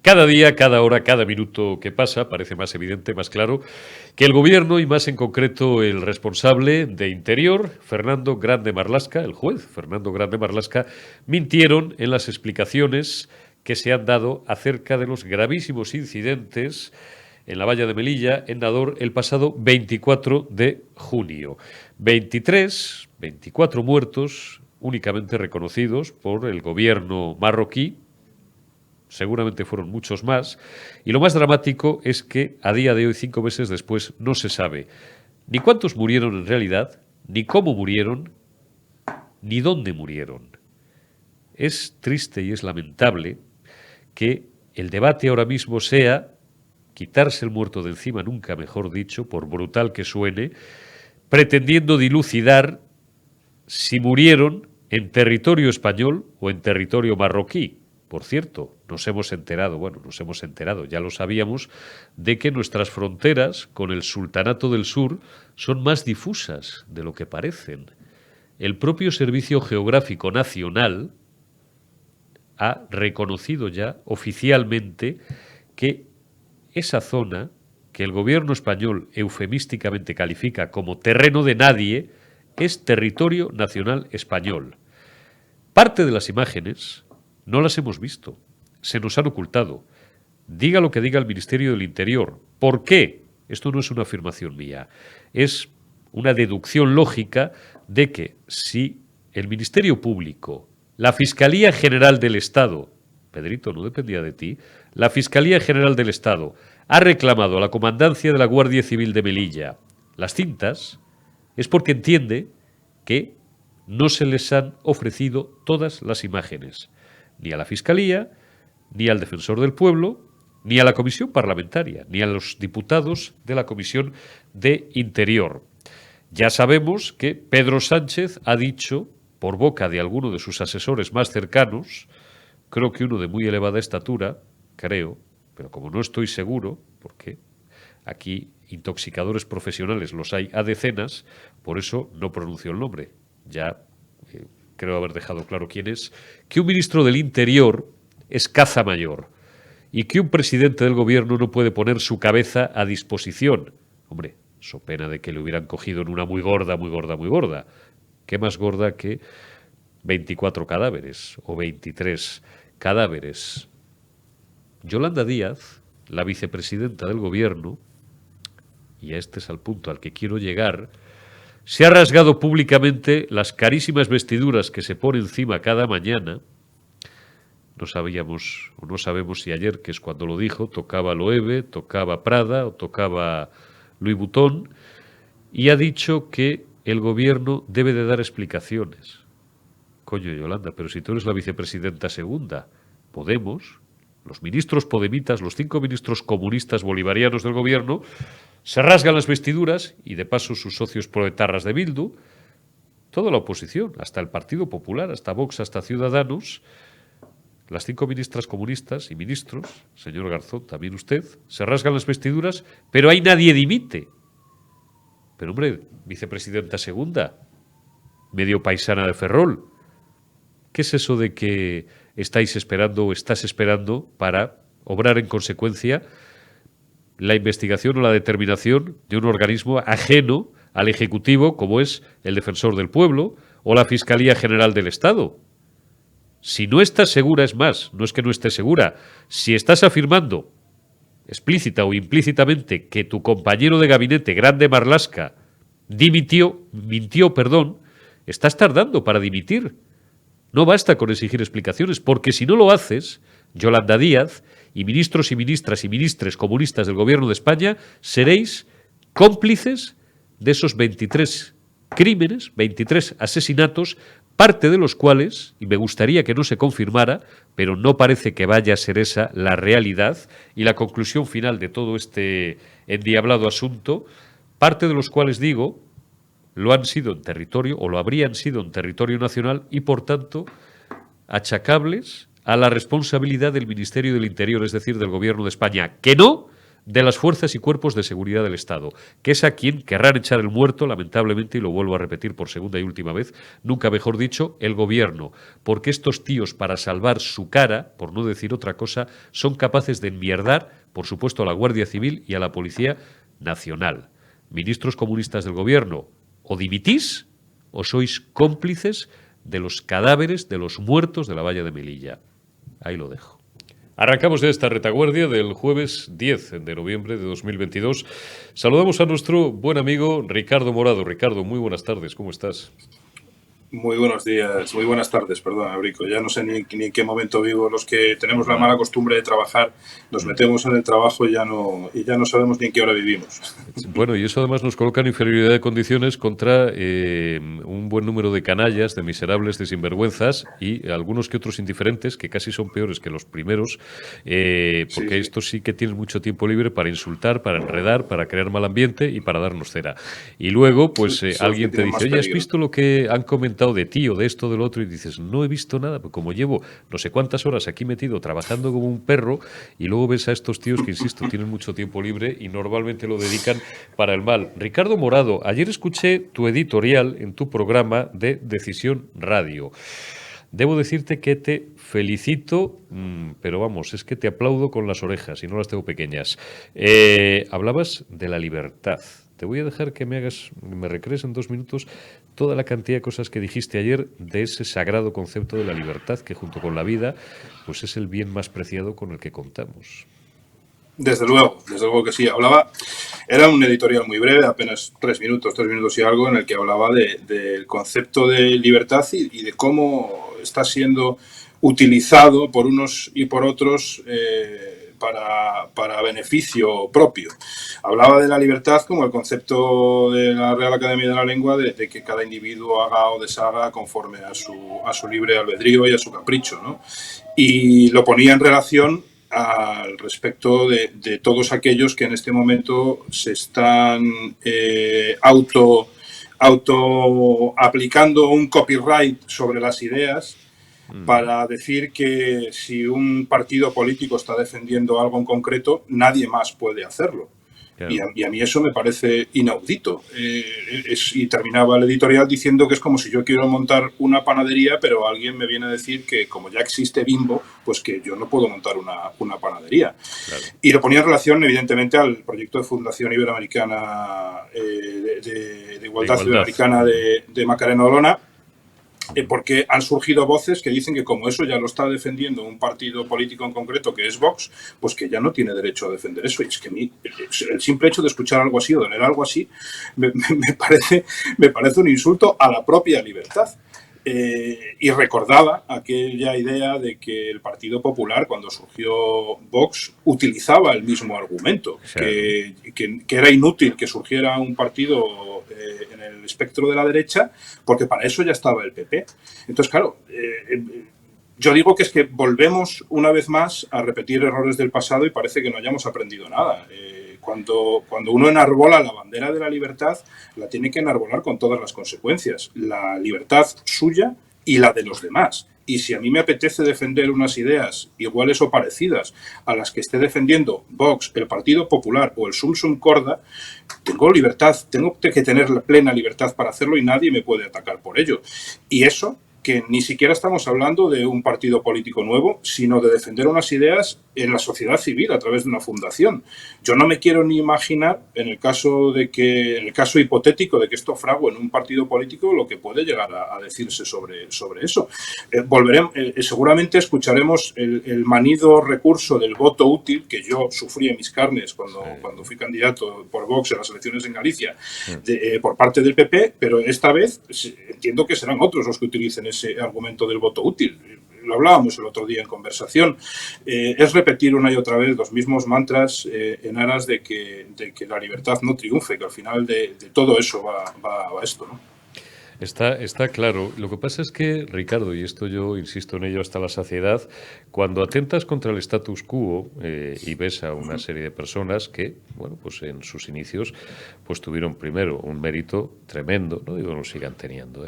Cada día, cada hora, cada minuto que pasa parece más evidente, más claro, que el Gobierno, y más en concreto el responsable de Interior, Fernando Grande Marlaska, el juez Fernando Grande Marlaska, mintieron en las explicaciones que se han dado acerca de los gravísimos incidentes en la valla de Melilla, en Nador, el pasado 24 de junio. 24 muertos únicamente reconocidos por el gobierno marroquí. Seguramente fueron muchos más. Y lo más dramático es que a día de hoy, 5 meses después, no se sabe ni cuántos murieron en realidad, ni cómo murieron, ni dónde murieron. Es triste y es lamentable que el debate ahora mismo sea quitarse el muerto de encima, nunca mejor dicho, por brutal que suene, pretendiendo dilucidar si murieron en territorio español o en territorio marroquí. Por cierto, nos hemos enterado, ya lo sabíamos, de que nuestras fronteras con el Sultanato del Sur son más difusas de lo que parecen. El propio Servicio Geográfico Nacional ha reconocido ya oficialmente que esa zona, que el gobierno español eufemísticamente califica como terreno de nadie, es territorio nacional español. Parte de las imágenes no las hemos visto, se nos han ocultado. Diga lo que diga el Ministerio del Interior. ¿Por qué? Esto no es una afirmación mía, es una deducción lógica de que si el Ministerio Público, la Fiscalía General del Estado, Pedrito, no dependía de ti, la Fiscalía General del Estado ha reclamado a la Comandancia de la Guardia Civil de Melilla las cintas, es porque entiende que no se les han ofrecido todas las imágenes, ni a la Fiscalía, ni al Defensor del Pueblo, ni a la Comisión Parlamentaria, ni a los diputados de la Comisión de Interior. Ya sabemos que Pedro Sánchez ha dicho, por boca de alguno de sus asesores más cercanos, creo que uno de muy elevada estatura, creo, pero como no estoy seguro, porque aquí intoxicadores profesionales los hay a decenas, por eso no pronuncio el nombre. Ya creo haber dejado claro quién es, que un ministro del Interior es caza mayor y que un presidente del gobierno no puede poner su cabeza a disposición. Hombre, so pena de que le hubieran cogido en una muy gorda, muy gorda, muy gorda. ¿Qué más gorda que 24 cadáveres o 23 cadáveres? Yolanda Díaz, la vicepresidenta del gobierno, y este es el punto al que quiero llegar, se ha rasgado públicamente las carísimas vestiduras que se pone encima cada mañana. No sabíamos o no sabemos si ayer, que es cuando lo dijo, tocaba Loewe, tocaba Prada o tocaba Louis Vuitton, y ha dicho que el gobierno debe de dar explicaciones. Coño, Yolanda, pero si tú eres la vicepresidenta segunda, Podemos, los ministros podemitas, los 5 ministros comunistas bolivarianos del gobierno, se rasgan las vestiduras y de paso sus socios proetarras de Bildu, toda la oposición, hasta el Partido Popular, hasta Vox, hasta Ciudadanos, las 5 ministras comunistas y ministros, señor Garzón, también usted, se rasgan las vestiduras, pero ahí nadie dimite. Pero hombre, vicepresidenta segunda, medio paisana de Ferrol, ¿qué es eso de que estáis esperando o estás esperando para obrar en consecuencia la investigación o la determinación de un organismo ajeno al Ejecutivo, como es el Defensor del Pueblo o la Fiscalía General del Estado? Si no estás segura, es más, no es que no estés segura, si estás afirmando explícita o implícitamente que tu compañero de gabinete, Grande Marlaska, mintió, estás tardando para dimitir. No basta con exigir explicaciones, porque si no lo haces, Yolanda Díaz y ministros y ministras y ministres comunistas del gobierno de España seréis cómplices de esos 23 crímenes, 23 asesinatos, parte de los cuales, y me gustaría que no se confirmara, pero no parece que vaya a ser esa la realidad y la conclusión final de todo este endiablado asunto, parte de los cuales, digo, lo han sido en territorio o lo habrían sido en territorio nacional y, por tanto, achacables a la responsabilidad del Ministerio del Interior, es decir, del Gobierno de España, que no de las fuerzas y cuerpos de seguridad del Estado, que es a quien querrán echar el muerto, lamentablemente, y lo vuelvo a repetir por segunda y última vez, nunca mejor dicho, el gobierno, porque estos tíos, para salvar su cara, por no decir otra cosa, son capaces de enmierdar, por supuesto, a la Guardia Civil y a la Policía Nacional. Ministros comunistas del gobierno, o dimitís o sois cómplices de los cadáveres de los muertos de la valla de Melilla. Ahí lo dejo. Arrancamos ya esta retaguardia del jueves 10 de noviembre de 2022. Saludamos a nuestro buen amigo Ricardo Morado. Ricardo, muy buenas tardes, ¿cómo estás? Muy buenos días, muy buenas tardes, perdón, Abrico. Ya no sé ni en qué momento vivo. Los que tenemos la mala costumbre de trabajar, nos metemos en el trabajo y ya no sabemos ni en qué hora vivimos. Bueno, y eso además nos coloca en inferioridad de condiciones contra un buen número de canallas, de miserables, de sinvergüenzas y algunos que otros indiferentes que casi son peores que los primeros, porque estos sí que tienen mucho tiempo libre para insultar, para enredar, para crear mal ambiente y para darnos cera. Y luego, pues alguien te dice, oye, ¿has visto lo que han comentado de ti o de esto, del otro? Y dices, no he visto nada, pues como llevo no sé cuántas horas aquí metido trabajando como un perro, y luego ves a estos tíos que, insisto, tienen mucho tiempo libre y normalmente lo dedican para el mal. Ricardo Morado, ayer escuché tu editorial en tu programa de Decisión Radio. Debo decirte que te felicito, pero vamos, es que te aplaudo con las orejas y no las tengo pequeñas. Hablabas de la libertad. Te voy a dejar que me recrees en 2 minutos toda la cantidad de cosas que dijiste ayer de ese sagrado concepto de la libertad que junto con la vida pues es el bien más preciado con el que contamos. Desde luego que sí. Era un editorial muy breve, apenas 3 minutos y algo, en el que hablaba del concepto de libertad y de cómo está siendo utilizado por unos y por otros para beneficio propio. Hablaba de la libertad como el concepto de la Real Academia de la Lengua de que cada individuo haga o deshaga conforme a su libre albedrío y a su capricho, ¿no? Y lo ponía en relación al respecto de todos aquellos que en este momento se están auto aplicando un copyright sobre las ideas para decir que si un partido político está defendiendo algo en concreto, nadie más puede hacerlo. Claro. Y a mí eso me parece inaudito. Y terminaba el editorial diciendo que es como si yo quiero montar una panadería, pero alguien me viene a decir que como ya existe Bimbo, pues que yo no puedo montar una panadería. Claro. Y lo ponía en relación, evidentemente, al proyecto de Fundación Iberoamericana de Igualdad Iberoamericana de Macarena Olona, porque han surgido voces que dicen que como eso ya lo está defendiendo un partido político en concreto, que es Vox, pues que ya no tiene derecho a defender eso. Y es que a mí, el simple hecho de escuchar algo así o de leer algo así me parece un insulto a la propia libertad. Y recordaba aquella idea de que el Partido Popular, cuando surgió Vox, utilizaba el mismo argumento, claro. que era inútil que surgiera un partido en el espectro de la derecha, porque para eso ya estaba el PP. Entonces, claro, yo digo que es que volvemos una vez más a repetir errores del pasado y parece que no hayamos aprendido nada. Cuando uno enarbola la bandera de la libertad, la tiene que enarbolar con todas las consecuencias. La libertad suya y la de los demás. Y si a mí me apetece defender unas ideas iguales o parecidas a las que esté defendiendo Vox, el Partido Popular o el Sum Sum Corda, tengo libertad, tengo que tener la plena libertad para hacerlo y nadie me puede atacar por ello. Y eso que ni siquiera estamos hablando de un partido político nuevo, sino de defender unas ideas en la sociedad civil a través de una fundación. Yo no me quiero ni imaginar, en el caso hipotético de que esto frague en un partido político, lo que puede llegar a decirse sobre eso. Seguramente escucharemos el manido recurso del voto útil, que yo sufrí en mis carnes cuando fui candidato por Vox en las elecciones en Galicia, por parte del PP, pero esta vez entiendo que serán otros los que utilicen ese argumento del voto útil. Lo hablábamos el otro día en conversación. Es repetir una y otra vez los mismos mantras en aras de que la libertad no triunfe, que al final de todo eso va esto, ¿no? Está claro. Lo que pasa es que, Ricardo, y esto yo insisto en ello hasta la saciedad, cuando atentas contra el status quo y ves a una serie de personas que, bueno, pues en sus inicios pues tuvieron primero un mérito tremendo, no digo no sigan teniendo,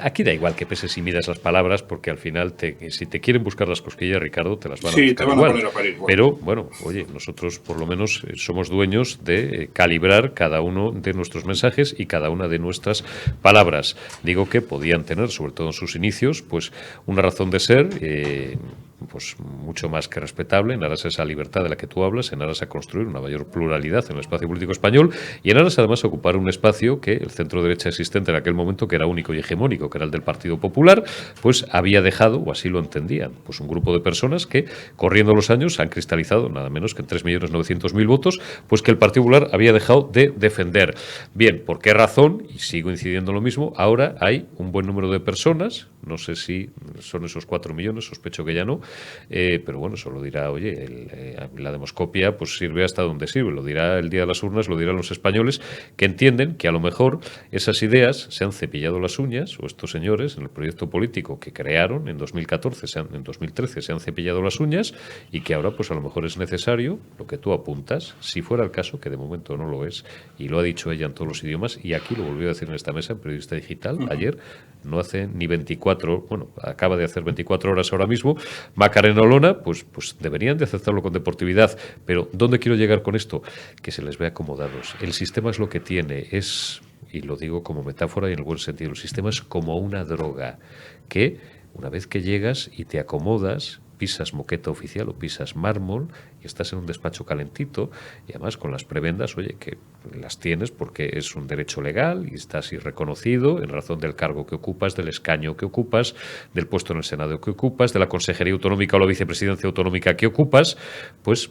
Aquí da igual que peses y midas las palabras, porque al final, si te quieren buscar las cosquillas, Ricardo, te las van a buscar te van igual. A poner a parir igual. Pero, bueno, oye, nosotros por lo menos somos dueños de calibrar cada uno de nuestros mensajes y cada una de nuestras palabras. Digo que podían tener, sobre todo en sus inicios, pues una razón de ser, pues mucho más que respetable, en aras a esa libertad de la que tú hablas, en aras a construir una mayor pluralidad en el espacio político español y en aras además a ocupar un espacio que el centro derecha existente en aquel momento, que era único y hegemónico, que era el del Partido Popular, pues había dejado, o así lo entendían, pues un grupo de personas que, corriendo los años, han cristalizado nada menos que en 3.900.000 votos, pues que el Partido Popular había dejado de defender. Bien, ¿por qué razón? Y sigo incidiendo en lo mismo, ahora hay un buen número de personas, no sé si son esos 4 millones, sospecho que ya no, pero bueno, eso lo dirá, oye, la demoscopia pues sirve hasta donde sirve, lo dirá el día de las urnas, lo dirán los españoles, que entienden que a lo mejor esas ideas se han cepillado las uñas, o estos señores en el proyecto político que crearon en 2014, en 2013 se han cepillado las uñas y que ahora pues a lo mejor es necesario lo que tú apuntas, si fuera el caso, que de momento no lo es, y lo ha dicho ella en todos los idiomas, y aquí lo volvió a decir en esta mesa en Periodista Digital, ayer, no hace ni 24, bueno, acaba de hacer 24 horas ahora mismo, Macarena Olona, pues deberían de aceptarlo con deportividad. Pero ¿dónde quiero llegar con esto? Que se les ve acomodados. El sistema es lo que tiene, y lo digo como metáfora y en el buen sentido, el sistema es como una droga que una vez que llegas y te acomodas, pisas moqueta oficial o pisas mármol y estás en un despacho calentito y además con las prebendas, oye, que las tienes porque es un derecho legal y estás reconocido en razón del cargo que ocupas, del escaño que ocupas, del puesto en el Senado que ocupas, de la consejería autonómica o la vicepresidencia autonómica que ocupas, pues...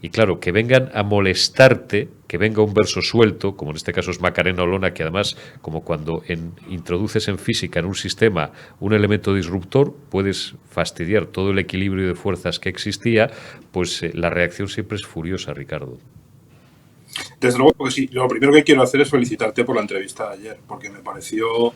Y claro, que vengan a molestarte, que venga un verso suelto, como en este caso es Macarena Olona, que además, como cuando introduces en física, en un sistema, un elemento disruptor, puedes fastidiar todo el equilibrio de fuerzas que existía, pues la reacción siempre es furiosa, Ricardo. Desde luego, porque sí, lo primero que quiero hacer es felicitarte por la entrevista de ayer, porque me pareció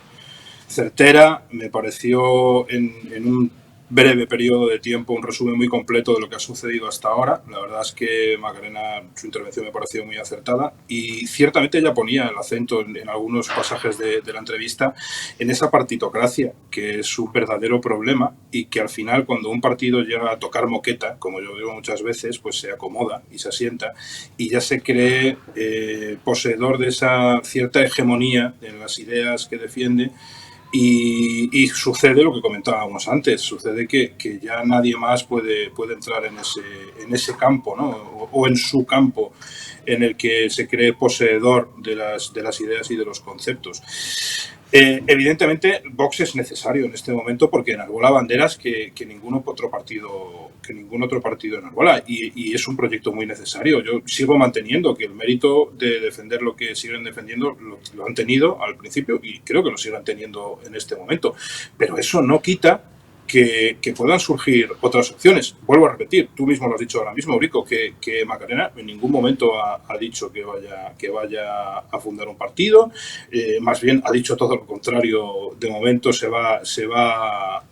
certera, me pareció en un breve periodo de tiempo un resumen muy completo de lo que ha sucedido hasta ahora. La verdad es que Macarena, su intervención me pareció muy acertada y ciertamente ella ponía el acento en algunos pasajes de la entrevista en esa partitocracia, que es un verdadero problema y que al final cuando un partido llega a tocar moqueta, como yo digo muchas veces, pues se acomoda y se asienta y ya se cree poseedor de esa cierta hegemonía en las ideas que defiende. Y sucede lo que comentábamos antes, sucede que ya nadie más puede entrar en ese campo, ¿no? o en su campo en el que se cree poseedor de las ideas y de los conceptos. Evidentemente, Vox es necesario en este momento porque enarbola banderas que ningún otro partido enarbola y es un proyecto muy necesario. Yo sigo manteniendo que el mérito de defender lo que siguen defendiendo lo han tenido al principio y creo que lo sigan teniendo en este momento. Pero eso no quita que puedan surgir otras opciones. Vuelvo a repetir, tú mismo lo has dicho ahora mismo, Eurico, que Macarena en ningún momento ha dicho que vaya a fundar un partido, más bien ha dicho todo lo contrario. De momento se va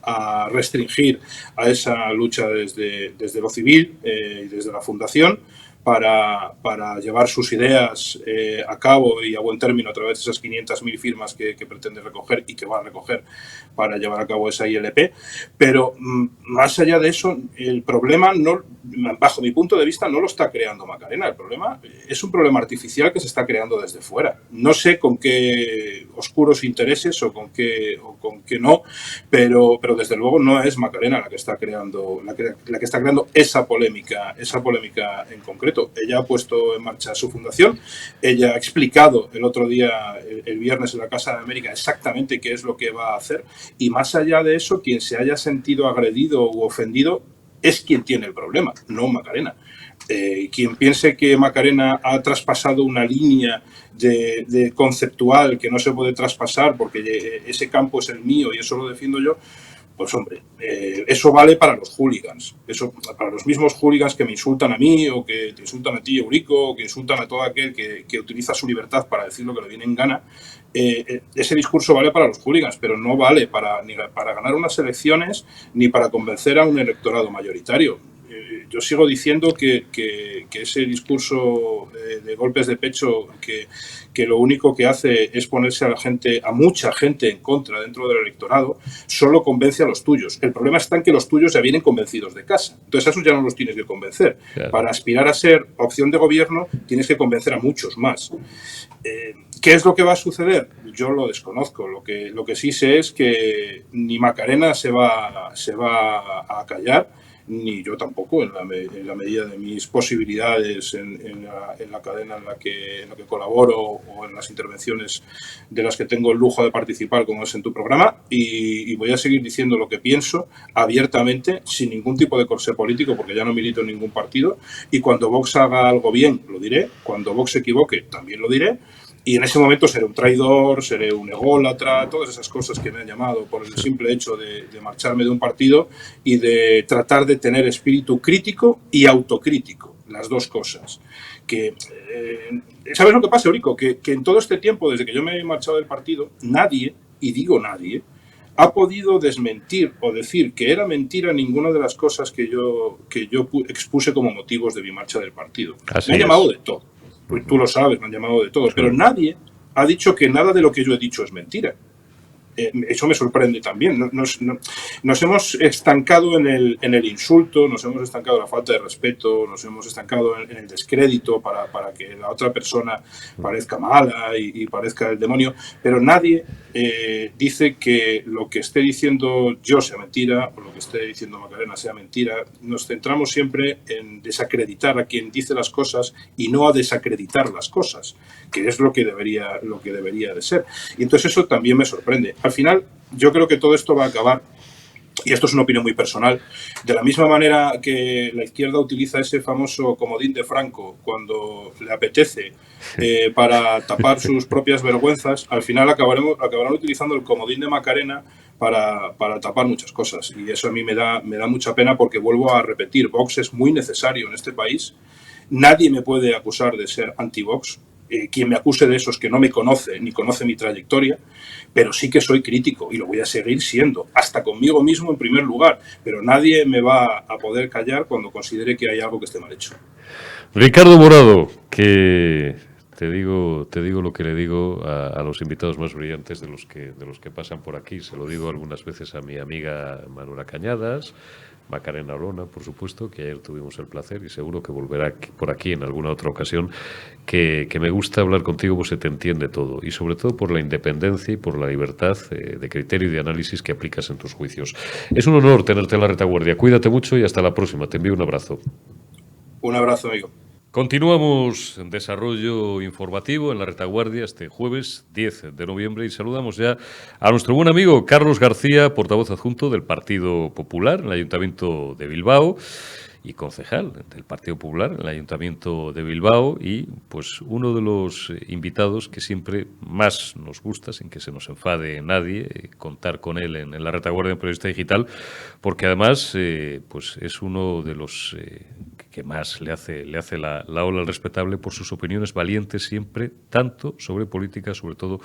a restringir a esa lucha desde lo civil y desde la fundación para llevar sus ideas a cabo y a buen término a través de esas 500.000 firmas que pretende recoger y que va a recoger para llevar a cabo esa ILP. Pero más allá de eso, el problema, no, bajo mi punto de vista, no lo está creando Macarena. El problema es un problema artificial que se está creando desde fuera. No sé con qué oscuros intereses o con qué no, pero desde luego no es Macarena la que está creando esa polémica en concreto. Ella ha puesto en marcha su fundación, ella ha explicado el otro día, el viernes en la Casa de América, exactamente qué es lo que va a hacer y más allá de eso, quien se haya sentido agredido u ofendido es quien tiene el problema, no Macarena. Quien piense que Macarena ha traspasado una línea de conceptual que no se puede traspasar porque ese campo es el mío y eso lo defiendo yo, pues hombre, eso vale para los hooligans, eso para los mismos hooligans que me insultan a mí o que te insultan a ti, Eurico, o que insultan a todo aquel que utiliza su libertad para decir lo que le viene en gana. Ese discurso vale para los hooligans, pero no vale ni para ganar unas elecciones ni para convencer a un electorado mayoritario. yo sigo diciendo que ese discurso de golpes de pecho que lo único que hace es ponerse a mucha gente en contra dentro del electorado, solo convence a los tuyos. El problema está en que los tuyos ya vienen convencidos de casa. Entonces a esos ya no los tienes que convencer. Claro. Para aspirar a ser opción de gobierno tienes que convencer a muchos más. ¿Qué es lo que va a suceder? Yo lo desconozco. Lo que sí sé es que ni Macarena se va a callar, ni yo tampoco, en la medida de mis posibilidades en la cadena en la que colaboro o en las intervenciones de las que tengo el lujo de participar, como es en tu programa, y voy a seguir diciendo lo que pienso abiertamente, sin ningún tipo de corsé político, porque ya no milito en ningún partido, y cuando Vox haga algo bien, lo diré, cuando Vox se equivoque, también lo diré, y en ese momento seré un traidor, seré un ególatra, todas esas cosas que me han llamado por el simple hecho de marcharme de un partido y de tratar de tener espíritu crítico y autocrítico, las dos cosas. ¿Sabes lo que pasa, Eurico? Que en todo este tiempo, desde que yo me he marchado del partido, nadie, y digo nadie, ha podido desmentir o decir que era mentira ninguna de las cosas que yo expuse como motivos de mi marcha del partido. Me han llamado de todo. Pues tú lo sabes, me han llamado de todo, pero nadie ha dicho que nada de lo que yo he dicho es mentira. Eso me sorprende también. Nos hemos estancado en el insulto, nos hemos estancado en la falta de respeto, nos hemos estancado en el descrédito para que la otra persona parezca mala y parezca el demonio, pero nadie dice que lo que esté diciendo yo sea mentira o lo que esté diciendo Macarena sea mentira. Nos centramos siempre en desacreditar a quien dice las cosas y no a desacreditar las cosas, que es lo que debería de ser. Y entonces eso también me sorprende. Al final, yo creo que todo esto va a acabar, y esto es una opinión muy personal, de la misma manera que la izquierda utiliza ese famoso comodín de Franco cuando le apetece para tapar sus propias vergüenzas, al final acabarán utilizando el comodín de Macarena para tapar muchas cosas. Y eso a mí me da mucha pena porque, vuelvo a repetir, Vox es muy necesario en este país. Nadie me puede acusar de ser anti-Vox. Quien me acuse de eso es que no me conoce ni conoce mi trayectoria, pero sí que soy crítico y lo voy a seguir siendo, hasta conmigo mismo en primer lugar, pero nadie me va a poder callar cuando considere que hay algo que esté mal hecho. Ricardo Morado, que te digo lo que le digo a los invitados más brillantes de los que pasan por aquí, se lo digo algunas veces a mi amiga Manuela Cañadas, Macarena Olona, por supuesto, que ayer tuvimos el placer y seguro que volverá por aquí en alguna otra ocasión, que me gusta hablar contigo, pues se te entiende todo y sobre todo por la independencia y por la libertad de criterio y de análisis que aplicas en tus juicios. Es un honor tenerte en la retaguardia. Cuídate mucho y hasta la próxima. Te envío un abrazo. Un abrazo, amigo. Continuamos en desarrollo informativo en la retaguardia este jueves 10 de noviembre y saludamos ya a nuestro buen amigo Carlos García, portavoz adjunto del Partido Popular en el Ayuntamiento de Bilbao y concejal del Partido Popular en el Ayuntamiento de Bilbao y pues uno de los invitados que siempre más nos gusta, sin que se nos enfade nadie, contar con él en la retaguardia en Periodista Digital, porque además pues es uno de los que más le hace la ola al respetable por sus opiniones valientes siempre, tanto sobre política, sobre todo,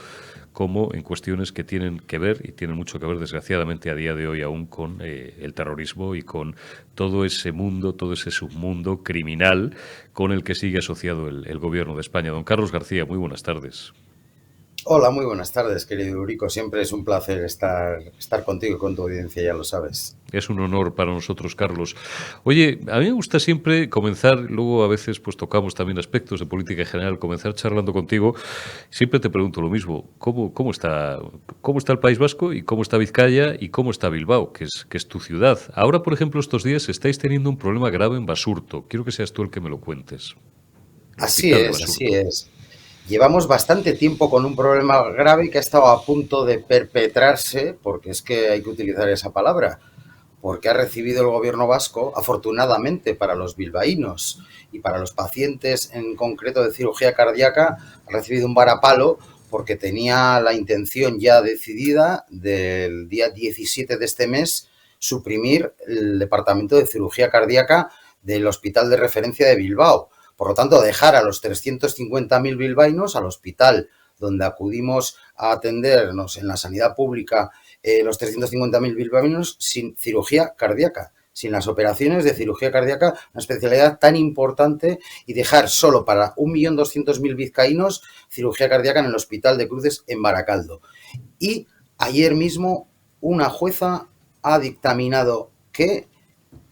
como en cuestiones que tienen que ver, y tienen mucho que ver, desgraciadamente, a día de hoy aún con el terrorismo y con todo ese mundo, todo ese submundo criminal con el que sigue asociado el Gobierno de España. Don Carlos García, muy buenas tardes. Hola, muy buenas tardes, querido Eurico. Siempre es un placer estar contigo y con tu audiencia, ya lo sabes. Es un honor para nosotros, Carlos. Oye, a mí me gusta siempre comenzar, luego a veces pues tocamos también aspectos de política en general, comenzar charlando contigo. Siempre te pregunto lo mismo, ¿cómo está el País Vasco y cómo está Vizcaya y cómo está Bilbao, que es tu ciudad? Ahora, por ejemplo, estos días estáis teniendo un problema grave en Basurto. Quiero que seas tú el que me lo cuentes. Así es. Llevamos bastante tiempo con un problema grave que ha estado a punto de perpetrarse, porque es que hay que utilizar esa palabra, porque ha recibido el gobierno vasco, afortunadamente para los bilbaínos y para los pacientes en concreto de cirugía cardíaca, ha recibido un varapalo porque tenía la intención ya decidida del día 17 de este mes suprimir el departamento de cirugía cardíaca del Hospital de Referencia de Bilbao. Por lo tanto, dejar a los 350.000 bilbaínos al hospital donde acudimos a atendernos en la sanidad pública, los 350.000 bilbaínos sin cirugía cardíaca, sin las operaciones de cirugía cardíaca, una especialidad tan importante, y dejar solo para 1.200.000 vizcaínos cirugía cardíaca en el Hospital de Cruces en Baracaldo. Y ayer mismo una jueza ha dictaminado que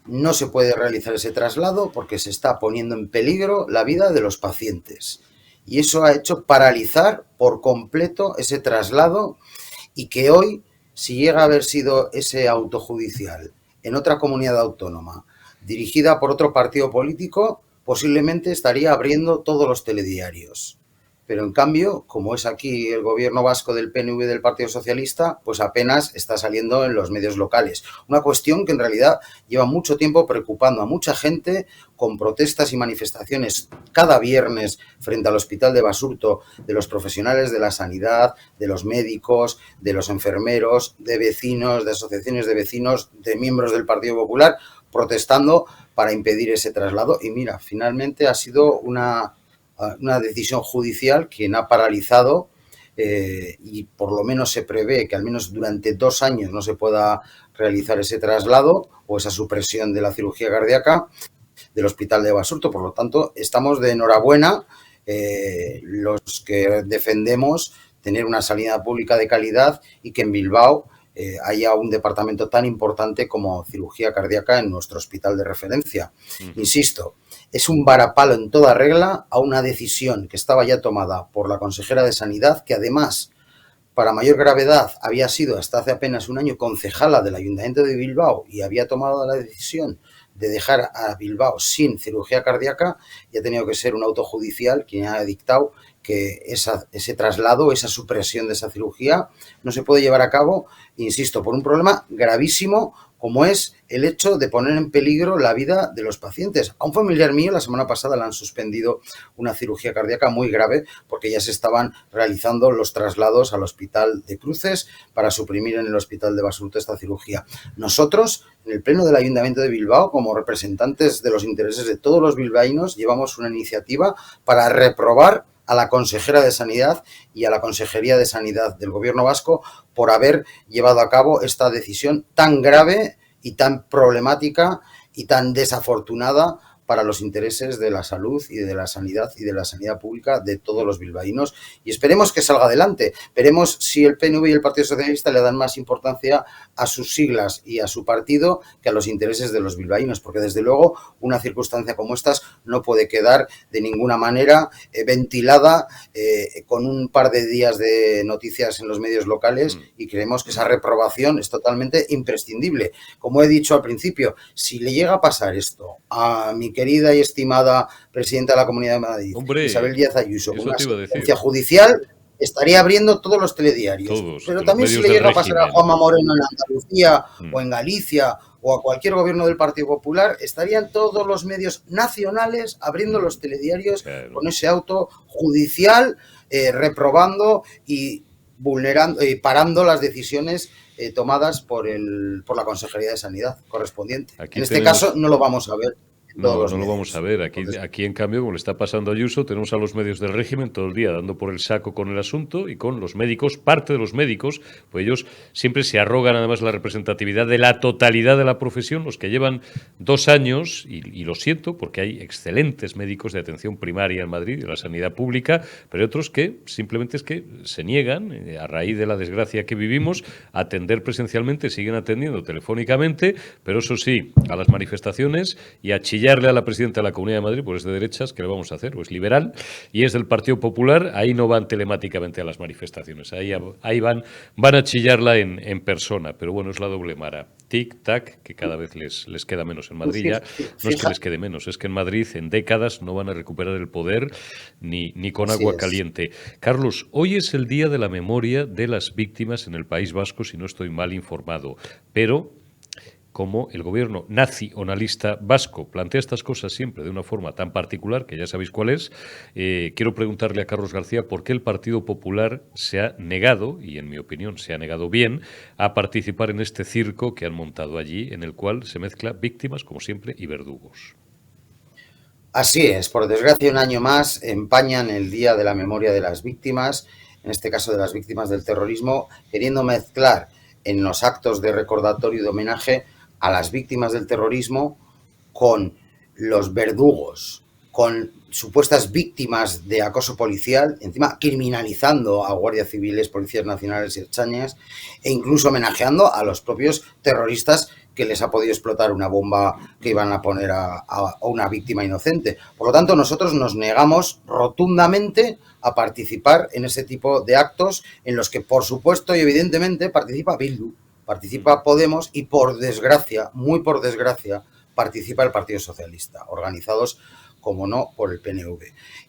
no se puede realizar ese traslado porque se está poniendo en peligro la vida de los pacientes. Y eso ha hecho paralizar por completo ese traslado, y que hoy, si llega a haber sido ese auto judicial en otra comunidad autónoma, dirigida por otro partido político, posiblemente estaría abriendo todos los telediarios. Pero en cambio, como es aquí el gobierno vasco del PNV y del Partido Socialista, pues apenas está saliendo en los medios locales. Una cuestión que en realidad lleva mucho tiempo preocupando a mucha gente, con protestas y manifestaciones cada viernes frente al Hospital de Basurto, de los profesionales de la sanidad, de los médicos, de los enfermeros, de vecinos, de asociaciones de vecinos, de miembros del Partido Popular, protestando para impedir ese traslado. Y mira, finalmente ha sido una decisión judicial quien ha paralizado, y por lo menos se prevé que al menos durante 2 años no se pueda realizar ese traslado o esa supresión de la cirugía cardíaca del Hospital de Basurto. Por lo tanto, estamos de enhorabuena los que defendemos tener una sanidad pública de calidad y que en Bilbao haya un departamento tan importante como cirugía cardíaca en nuestro hospital de referencia. Insisto, es un varapalo en toda regla a una decisión que estaba ya tomada por la consejera de Sanidad, que además, para mayor gravedad, había sido hasta hace apenas un año concejala del Ayuntamiento de Bilbao y había tomado la decisión de dejar a Bilbao sin cirugía cardíaca, y ha tenido que ser un auto judicial quien ha dictado que ese traslado, esa supresión de esa cirugía no se puede llevar a cabo, insisto, por un problema gravísimo como es el hecho de poner en peligro la vida de los pacientes. A un familiar mío la semana pasada le han suspendido una cirugía cardíaca muy grave porque ya se estaban realizando los traslados al Hospital de Cruces para suprimir en el Hospital de Basurto esta cirugía. Nosotros, en el Pleno del Ayuntamiento de Bilbao, como representantes de los intereses de todos los bilbaínos, llevamos una iniciativa para reprobar a la consejera de Sanidad y a la Consejería de Sanidad del Gobierno vasco por haber llevado a cabo esta decisión tan grave y tan problemática y tan desafortunada para los intereses de la salud y de la sanidad pública de todos los bilbaínos, y esperemos que salga adelante. Veremos si el PNV y el Partido Socialista le dan más importancia a sus siglas y a su partido que a los intereses de los bilbaínos, porque desde luego una circunstancia como estas no puede quedar de ninguna manera ventilada con un par de días de noticias en los medios locales, y creemos que esa reprobación es totalmente imprescindible. Como he dicho al principio, si le llega a pasar esto a mi querida y estimada presidenta de la Comunidad de Madrid, Isabel Díaz Ayuso, con una sentencia judicial, estaría abriendo todos los telediarios. Pero también si le llega a pasar a Juanma Moreno en Andalucía o en Galicia o a cualquier gobierno del Partido Popular, estarían todos los medios nacionales abriendo los telediarios con ese auto judicial, reprobando y vulnerando y parando las decisiones tomadas por la Consejería de Sanidad correspondiente. En este caso no lo vamos a ver. No lo vamos a ver. Aquí, en cambio, como le está pasando a Ayuso, tenemos a los medios del régimen todo el día dando por el saco con el asunto, y con los médicos, parte de los médicos, pues ellos siempre se arrogan además la representatividad de la totalidad de la profesión, los que llevan 2 años, y lo siento, porque hay excelentes médicos de atención primaria en Madrid, de la sanidad pública, pero hay otros que simplemente es que se niegan, a raíz de la desgracia que vivimos, a atender presencialmente, siguen atendiendo telefónicamente, pero eso sí, a las manifestaciones y a chillarle a la presidenta de la Comunidad de Madrid, pues es de derechas, ¿qué le vamos a hacer? O es liberal y es del Partido Popular, ahí no van telemáticamente a las manifestaciones, ahí van a chillarla en persona, pero bueno, es la doble vara. Tic-tac, que cada vez les queda menos en Madrid ya. No es que les quede menos, es que en Madrid en décadas no van a recuperar el poder ni con agua caliente. Carlos, hoy es el Día de la Memoria de las Víctimas en el País Vasco, si no estoy mal informado, pero como el gobierno nacionalista vasco plantea estas cosas siempre de una forma tan particular, que ya sabéis cuál es, quiero preguntarle a Carlos García por qué el Partido Popular se ha negado, y en mi opinión se ha negado bien, a participar en este circo que han montado allí, en el cual se mezcla víctimas, como siempre, y verdugos. Así es, por desgracia, un año más empañan el Día de la Memoria de las Víctimas, en este caso de las víctimas del terrorismo, queriendo mezclar en los actos de recordatorio y de homenaje a las víctimas del terrorismo con los verdugos, con supuestas víctimas de acoso policial, encima criminalizando a guardias civiles, policías nacionales y ertzainas, e incluso homenajeando a los propios terroristas que les ha podido explotar una bomba que iban a poner a una víctima inocente. Por lo tanto, nosotros nos negamos rotundamente a participar en ese tipo de actos en los que, por supuesto y evidentemente, participa Bildu, participa Podemos y, por desgracia, muy por desgracia, participa el Partido Socialista, organizados, como no, por el PNV.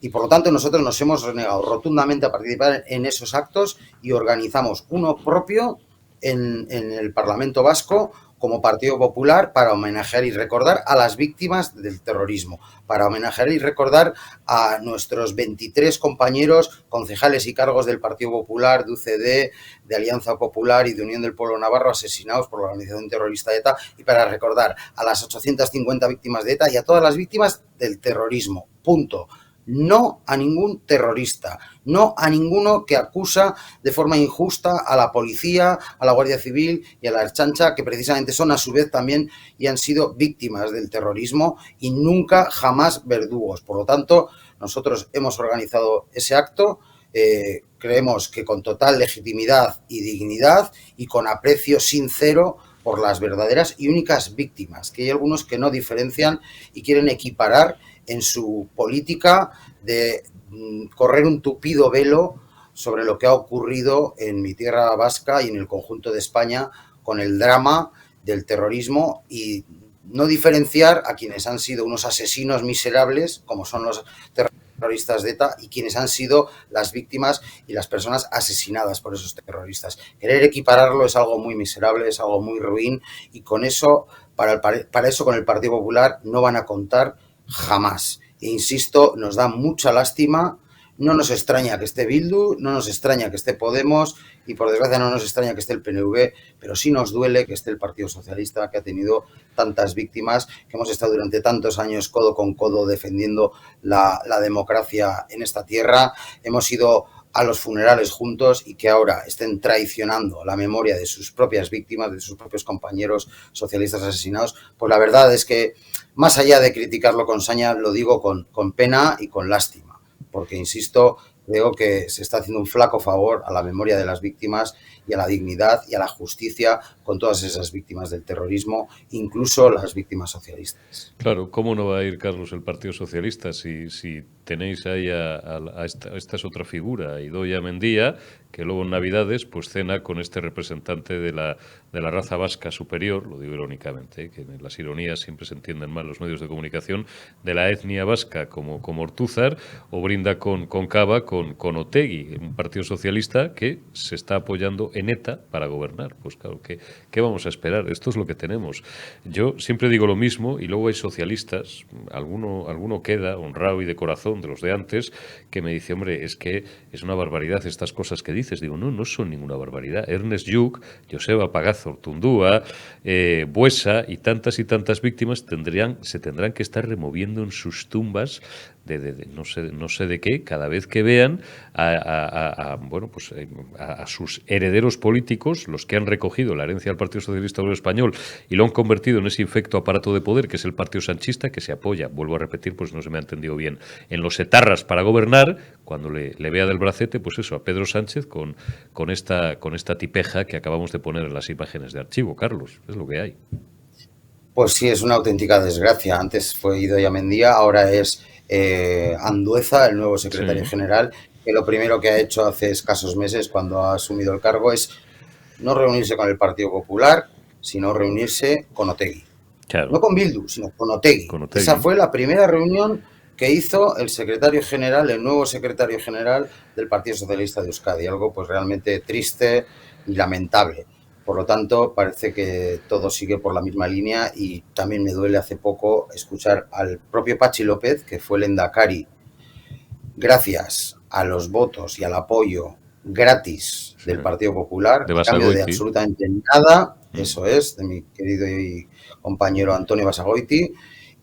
Y por lo tanto nosotros nos hemos negado rotundamente a participar en esos actos y organizamos uno propio en el Parlamento Vasco como Partido Popular para homenajear y recordar a las víctimas del terrorismo, para homenajear y recordar a nuestros 23 compañeros concejales y cargos del Partido Popular, de UCD, de Alianza Popular y de Unión del Pueblo Navarro asesinados por la organización terrorista ETA, y para recordar a las 850 víctimas de ETA y a todas las víctimas del terrorismo. Punto. No a ningún terrorista, no a ninguno que acusa de forma injusta a la policía, a la Guardia Civil y a la Ertzaintza, que precisamente son a su vez también y han sido víctimas del terrorismo y nunca jamás verdugos. Por lo tanto, nosotros hemos organizado ese acto, creemos que con total legitimidad y dignidad y con aprecio sincero por las verdaderas y únicas víctimas, que hay algunos que no diferencian y quieren equiparar en su política de correr un tupido velo sobre lo que ha ocurrido en mi tierra vasca y en el conjunto de España con el drama del terrorismo y no diferenciar a quienes han sido unos asesinos miserables, como son los terroristas de ETA, y quienes han sido las víctimas y las personas asesinadas por esos terroristas. Querer equipararlo es algo muy miserable, es algo muy ruin, y con eso, para eso con el Partido Popular no van a contar jamás. E insisto, nos da mucha lástima, no nos extraña que esté Bildu, no nos extraña que esté Podemos y por desgracia no nos extraña que esté el PNV, pero sí nos duele que esté el Partido Socialista, que ha tenido tantas víctimas, que hemos estado durante tantos años codo con codo defendiendo la democracia en esta tierra, hemos ido a los funerales juntos y que ahora estén traicionando la memoria de sus propias víctimas, de sus propios compañeros socialistas asesinados, pues la verdad es que más allá de criticarlo con saña, lo digo con pena y con lástima, porque insisto, creo que se está haciendo un flaco favor a la memoria de las víctimas y a la dignidad y a la justicia con todas esas víctimas del terrorismo, incluso las víctimas socialistas. Claro, ¿cómo no va a ir, Carlos, el Partido Socialista si tenéis ahí esta es otra figura, Idoia Mendia, que luego en Navidades pues cena con este representante de la raza vasca superior, lo digo irónicamente, que en las ironías siempre se entienden mal los medios de comunicación, de la etnia vasca como Ortúzar, o brinda con cava con Otegi, un partido socialista que se está apoyando en ETA para gobernar. Pues claro, ¿qué vamos a esperar? Esto es lo que tenemos. Yo siempre digo lo mismo y luego hay socialistas, alguno queda honrado y de corazón de los de antes, que me dice, hombre, es que es una barbaridad estas cosas que dices. Digo, no son ninguna barbaridad. Ernest Lluch, Joseba Pagazo Ortundúa, Buesa y tantas víctimas se tendrán que estar removiendo en sus tumbas no sé de qué, cada vez que vean a sus herederos políticos, los que han recogido la herencia del Partido Socialista Obrero Español y lo han convertido en ese infecto aparato de poder que es el Partido Sanchista, que se apoya, vuelvo a repetir, pues no se me ha entendido bien, en los etarras para gobernar, cuando le vea del bracete, pues eso, a Pedro Sánchez con esta tipeja que acabamos de poner en las imágenes de archivo. Carlos, es lo que hay. Pues sí, es una auténtica desgracia. Antes fue Idoia Mendia, ahora es Andueza, el nuevo secretario general, que lo primero que ha hecho hace escasos meses, cuando ha asumido el cargo, es no reunirse con el Partido Popular, sino reunirse con Otegi. Claro. No con Bildu, sino con Otegi. Esa fue la primera reunión que hizo el secretario general, el nuevo secretario general del Partido Socialista de Euskadi. Algo pues realmente triste y lamentable. Por lo tanto, parece que todo sigue por la misma línea y también me duele hace poco escuchar al propio Patxi López, que fue el Endacari, gracias a los votos y al apoyo gratis del Partido Popular, a cambio de absolutamente nada, eso es, de mi querido compañero Antonio Basagoiti,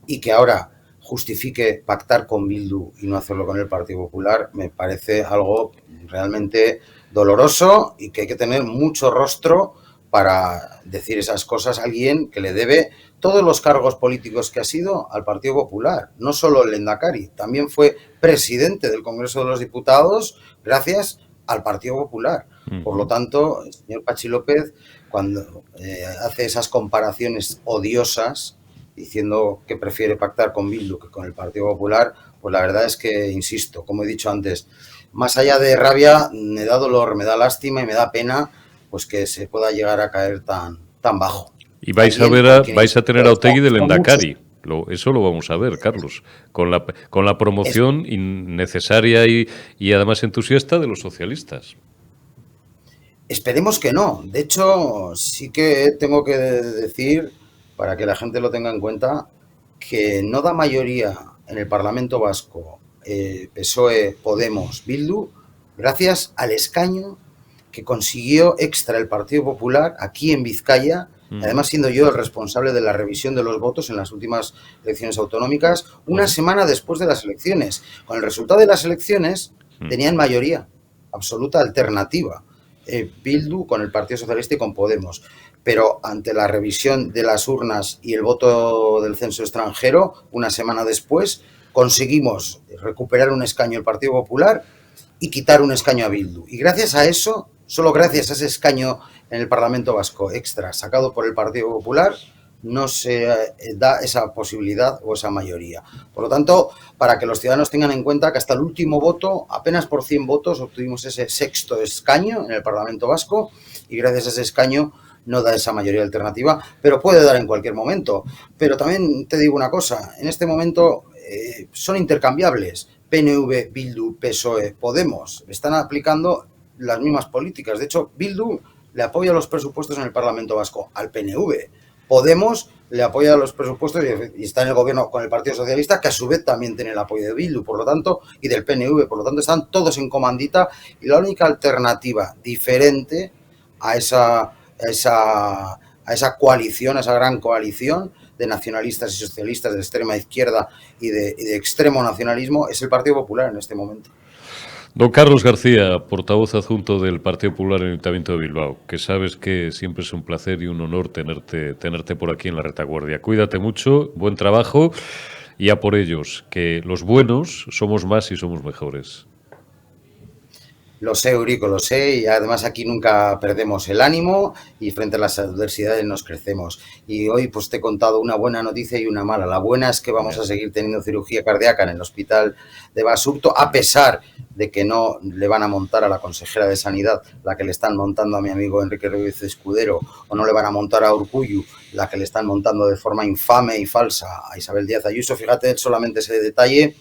y que ahora justifique pactar con Bildu y no hacerlo con el Partido Popular, me parece algo realmente doloroso y que hay que tener mucho rostro para decir esas cosas a alguien que le debe todos los cargos políticos que ha sido al Partido Popular. No solo el Lehendakari, también fue presidente del Congreso de los Diputados gracias al Partido Popular. Por lo tanto, el señor Pachi López, cuando hace esas comparaciones odiosas, diciendo que prefiere pactar con Bildu que con el Partido Popular, pues la verdad es que, insisto, como he dicho antes, más allá de rabia, me da dolor, me da lástima y me da pena pues que se pueda llegar a caer tan bajo. Y vais a tener a Otegi del Lehendakari. Eso lo vamos a ver, Carlos, con la promoción innecesaria y además entusiasta de los socialistas. Esperemos que no. De hecho, sí que tengo que decir, para que la gente lo tenga en cuenta, que no da mayoría en el Parlamento Vasco PSOE, Podemos, Bildu, gracias al escaño que consiguió extra el Partido Popular aquí en Vizcaya, además siendo yo el responsable de la revisión de los votos en las últimas elecciones autonómicas, una semana después de las elecciones. Con el resultado de las elecciones tenían mayoría absoluta alternativa, Bildu con el Partido Socialista y con Podemos. Pero ante la revisión de las urnas y el voto del censo extranjero, una semana después, conseguimos recuperar un escaño al Partido Popular y quitar un escaño a Bildu. Y gracias a eso, solo gracias a ese escaño en el Parlamento Vasco extra sacado por el Partido Popular, no se da esa posibilidad o esa mayoría. Por lo tanto, para que los ciudadanos tengan en cuenta que hasta el último voto, apenas por 100 votos, obtuvimos ese sexto escaño en el Parlamento Vasco y gracias a ese escaño no da esa mayoría alternativa, pero puede dar en cualquier momento. Pero también te digo una cosa, en este momento son intercambiables. PNV, Bildu, PSOE, Podemos están aplicando las mismas políticas. De hecho, Bildu le apoya los presupuestos en el Parlamento Vasco al PNV. Podemos le apoya los presupuestos y está en el gobierno con el Partido Socialista, que a su vez también tiene el apoyo de Bildu, por lo tanto, y del PNV. Por lo tanto, están todos en comandita y la única alternativa diferente a esa coalición, a esa gran coalición de nacionalistas y socialistas de extrema izquierda y de extremo nacionalismo, es el Partido Popular en este momento. Don Carlos García, portavoz adjunto del Partido Popular en el Ayuntamiento de Bilbao, que sabes que siempre es un placer y un honor tenerte por aquí en la retaguardia. Cuídate mucho, buen trabajo y a por ellos, que los buenos somos más y somos mejores. Lo sé, Eurico, lo sé, y además aquí nunca perdemos el ánimo y frente a las adversidades nos crecemos. Y hoy pues te he contado una buena noticia y una mala. La buena es que vamos a seguir teniendo cirugía cardíaca en el hospital de Basurto, a pesar de que no le van a montar a la consejera de Sanidad la que le están montando a mi amigo Enrique Ruiz Escudero, o no le van a montar a Urkullu la que le están montando de forma infame y falsa a Isabel Díaz Ayuso. Fíjate solamente ese detalle,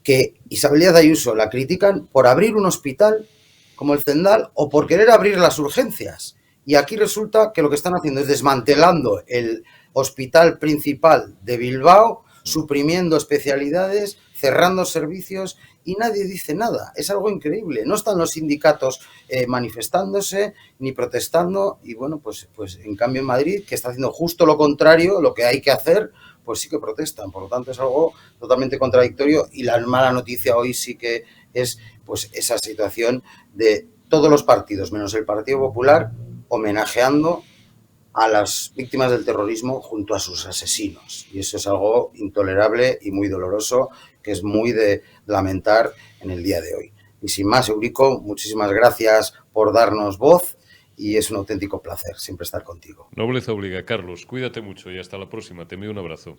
que Isabel Díaz Ayuso la critican por abrir un hospital como el Zendal o por querer abrir las urgencias. Y aquí resulta que lo que están haciendo es desmantelando el hospital principal de Bilbao, suprimiendo especialidades, cerrando servicios y nadie dice nada. Es algo increíble. No están los sindicatos manifestándose ni protestando y bueno, pues en cambio en Madrid, que está haciendo justo lo contrario, lo que hay que hacer, pues sí que protestan. Por lo tanto, es algo totalmente contradictorio y la mala noticia hoy sí que es pues esa situación de todos los partidos, menos el Partido Popular, homenajeando a las víctimas del terrorismo junto a sus asesinos. Y eso es algo intolerable y muy doloroso, que es muy de lamentar en el día de hoy. Y sin más, Eurico, muchísimas gracias por darnos voz y es un auténtico placer siempre estar contigo. Nobleza obliga, Carlos. Cuídate mucho y hasta la próxima. Te envío un abrazo.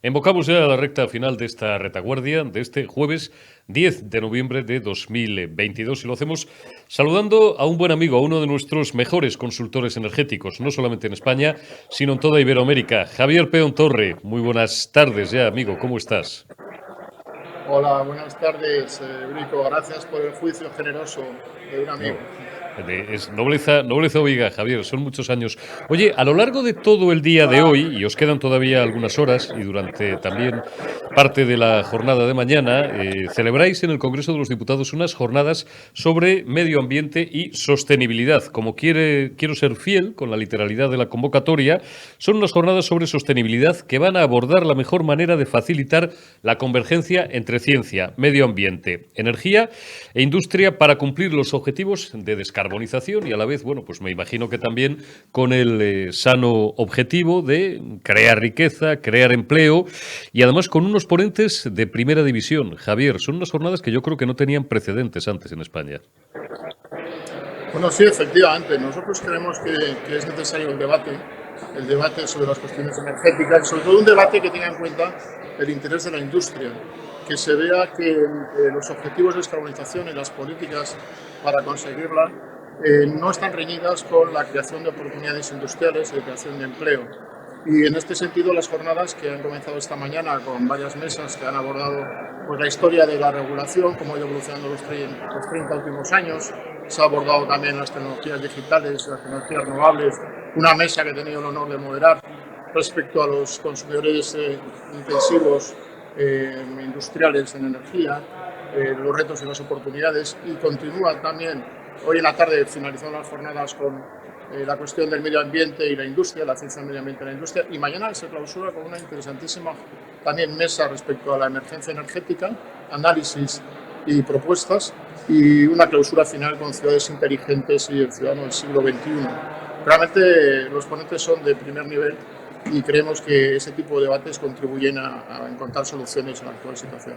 Invocamos ya a la recta final de esta retaguardia de este jueves 10 de noviembre de 2022 y lo hacemos saludando a un buen amigo, a uno de nuestros mejores consultores energéticos, no solamente en España, sino en toda Iberoamérica. Javier Peón Torre, muy buenas tardes ya, amigo, ¿cómo estás? Hola, buenas tardes, Eurico. Gracias por el juicio generoso de un amigo. Es nobleza obliga, Javier, son muchos años. Oye, a lo largo de todo el día de hoy, y os quedan todavía algunas horas, y durante también parte de la jornada de mañana, celebráis en el Congreso de los Diputados unas jornadas sobre medio ambiente y sostenibilidad. Como quiero ser fiel con la literalidad de la convocatoria, son unas jornadas sobre sostenibilidad que van a abordar la mejor manera de facilitar la convergencia entre ciencia, medio ambiente, energía e industria para cumplir los objetivos de descarbonización y a la vez, bueno, pues me imagino que también con el sano objetivo de crear riqueza, crear empleo y además con unos ponentes de primera división. Javier, son unas jornadas que yo creo que no tenían precedentes antes en España. Bueno, sí, efectivamente. Nosotros creemos que es necesario el debate sobre las cuestiones energéticas, sobre todo un debate que tenga en cuenta el interés de la industria, que se vea que los objetivos de descarbonización y las políticas para conseguirla no están reñidas con la creación de oportunidades industriales y de creación de empleo. Y en este sentido, las jornadas que han comenzado esta mañana con varias mesas que han abordado pues, la historia de la regulación, cómo ha ido evolucionando los 30 últimos años, se ha abordado también las tecnologías digitales, las energías renovables, una mesa que he tenido el honor de moderar respecto a los consumidores intensivos industriales en energía, los retos y las oportunidades, y continúa también hoy en la tarde finalizando las jornadas con la cuestión del medio ambiente y la industria, la ciencia del medio ambiente y la industria, y mañana se clausura con una interesantísima también mesa respecto a la emergencia energética, análisis y propuestas, y una clausura final con ciudades inteligentes y el ciudadano del siglo XXI. Realmente los ponentes son de primer nivel y creemos que ese tipo de debates contribuyen a encontrar soluciones a la actual situación.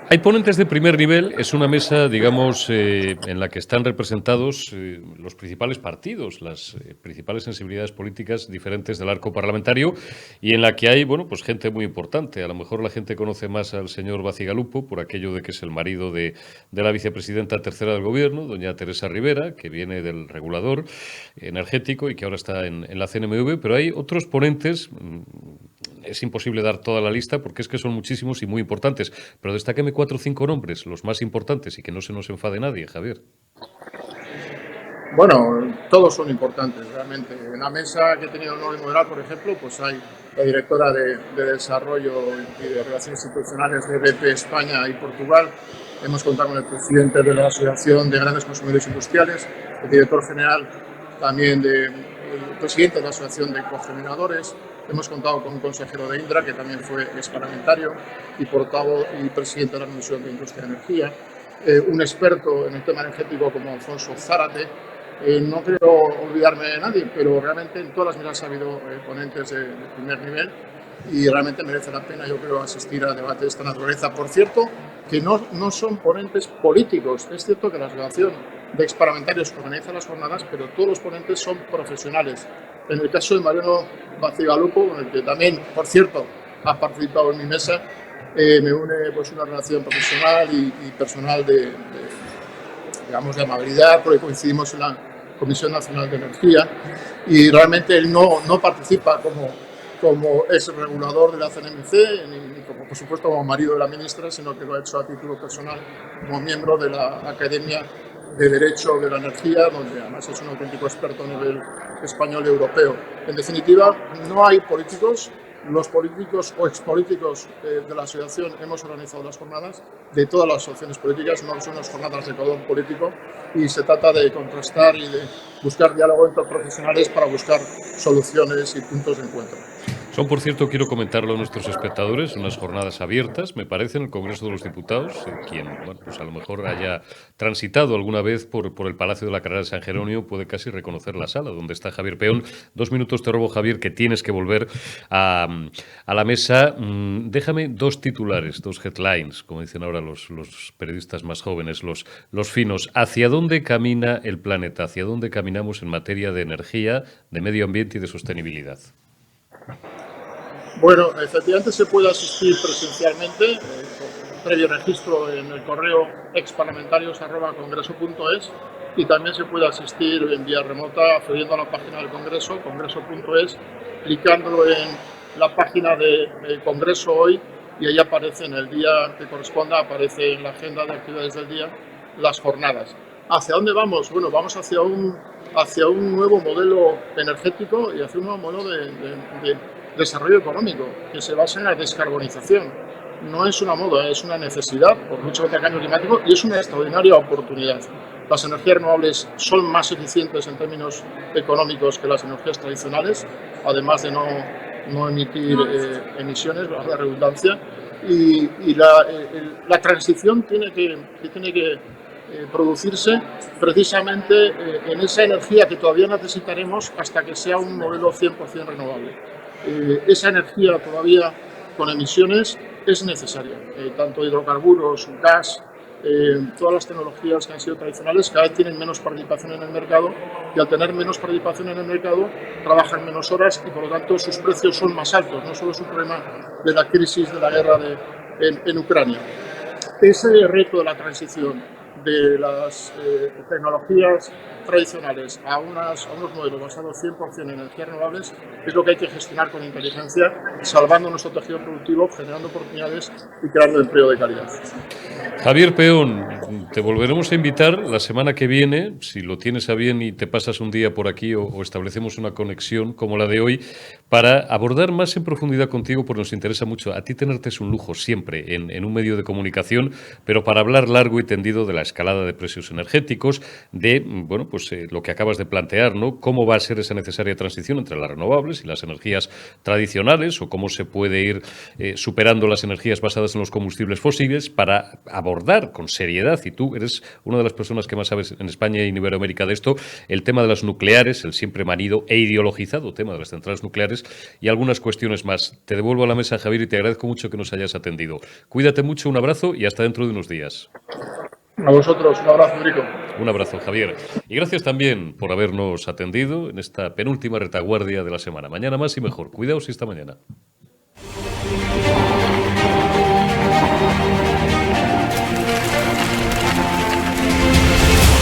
Hay ponentes de primer nivel, es una mesa, digamos, en la que están representados los principales partidos, las principales sensibilidades políticas diferentes del arco parlamentario y en la que hay, bueno, pues gente muy importante. A lo mejor la gente conoce más al señor Bacigalupo por aquello de que es el marido de la vicepresidenta tercera del Gobierno, doña Teresa Rivera, que viene del regulador energético y que ahora está en la CNMV, pero hay otros ponentes. Es imposible dar toda la lista porque es que son muchísimos y muy importantes, pero destáqueme 4 o 5 nombres, los más importantes, y que no se nos enfade nadie, Javier. Bueno, todos son importantes, realmente. En la mesa que he tenido el honor de moderar, por ejemplo, pues hay la directora de Desarrollo y de Relaciones Institucionales de BP España y Portugal. Hemos contado con el presidente de la Asociación de Grandes Consumidores Industriales, el director general también el presidente de la Asociación de Cogeneradores. Hemos contado con un consejero de Indra, que también fue exparlamentario y portavoz y presidente de la Comisión de Industria y Energía. Un experto en el tema energético como Alfonso Zárate. No quiero olvidarme de nadie, pero realmente en todas las mesas ha habido ponentes de primer nivel y realmente merece la pena, yo creo, asistir a debates de esta naturaleza. Por cierto, que no son ponentes políticos. Es cierto que la Asociación de Exparlamentarios organiza las jornadas, pero todos los ponentes son profesionales. En el caso de Mariano Bacigalupo, con el que también, por cierto, ha participado en mi mesa, me une pues, una relación profesional y personal de amabilidad, porque coincidimos en la Comisión Nacional de Energía y realmente él no participa como ex regulador de la CNMC, ni como, por supuesto, como marido de la ministra, sino que lo ha hecho a título personal como miembro de la Academia de Derecho de la Energía, donde además es un auténtico experto a nivel español y europeo. En definitiva, no hay políticos. Los políticos o expolíticos de la asociación hemos organizado las jornadas de todas las opciones políticas, no son unas jornadas de cordón político y se trata de contrastar y de buscar diálogo entre profesionales para buscar soluciones y puntos de encuentro. Son, por cierto, quiero comentarlo a nuestros espectadores, unas jornadas abiertas, me parece, en el Congreso de los Diputados. Quien, bueno, pues a lo mejor haya transitado alguna vez por el Palacio de la Carrera de San Jerónimo puede casi reconocer la sala donde está Javier Peón. 2 minutos te robo, Javier, que tienes que volver a la mesa. Déjame 2 titulares, 2 headlines, como dicen ahora los periodistas más jóvenes, los finos. ¿Hacia dónde camina el planeta? ¿Hacia dónde caminamos en materia de energía, de medio ambiente y de sostenibilidad? Bueno, efectivamente se puede asistir presencialmente, con previo registro en el correo exparlamentarios@congreso.es, y también se puede asistir en vía remota accediendo a la página del Congreso, congreso.es, clicándolo en la página de Congreso Hoy, y ahí aparece en el día que corresponda, aparece en la agenda de actividades del día las jornadas. ¿Hacia dónde vamos? Bueno, vamos hacia un nuevo modelo energético y hacia un nuevo modelo de desarrollo económico que se basa en la descarbonización. no es una moda, es una necesidad por lucha contra el cambio climático y es una extraordinaria oportunidad. Las energías renovables son más eficientes en términos económicos que las energías tradicionales, además de no emitir emisiones, bajo la redundancia, y la transición tiene que producirse precisamente en esa energía que todavía necesitaremos hasta que sea un modelo 100% renovable. Esa energía todavía con emisiones es necesaria, tanto hidrocarburos, gas, todas las tecnologías que han sido tradicionales cada vez tienen menos participación en el mercado y al tener menos participación en el mercado trabajan menos horas y por lo tanto sus precios son más altos. No solo es un problema de la crisis de la guerra en Ucrania. Ese reto de la transición de las tecnologías tradicionales a unos modelos basados 100% en energías renovables es lo que hay que gestionar con inteligencia, salvando nuestro tejido productivo, generando oportunidades y creando empleo de calidad. Javier Peón, te volveremos a invitar la semana que viene, si lo tienes a bien y te pasas un día por aquí o establecemos una conexión como la de hoy, para abordar más en profundidad contigo, porque nos interesa mucho. A ti tenerte es un lujo siempre en un medio de comunicación, pero para hablar largo y tendido de la escalada de precios energéticos, de lo que acabas de plantear, ¿no? Cómo va a ser esa necesaria transición entre las renovables y las energías tradicionales, o cómo se puede ir superando las energías basadas en los combustibles fósiles para abordar con seriedad, y tú eres una de las personas que más sabes en España y en Iberoamérica de esto, el tema de las nucleares, el siempre manido e ideologizado tema de las centrales nucleares y algunas cuestiones más. Te devuelvo a la mesa, Javier, y te agradezco mucho que nos hayas atendido. Cuídate mucho, un abrazo y hasta dentro de unos días. A vosotros, un abrazo, Enrico. Un abrazo, Javier. Y gracias también por habernos atendido en esta penúltima retaguardia de la semana. Mañana más y mejor. Cuidaos y hasta mañana.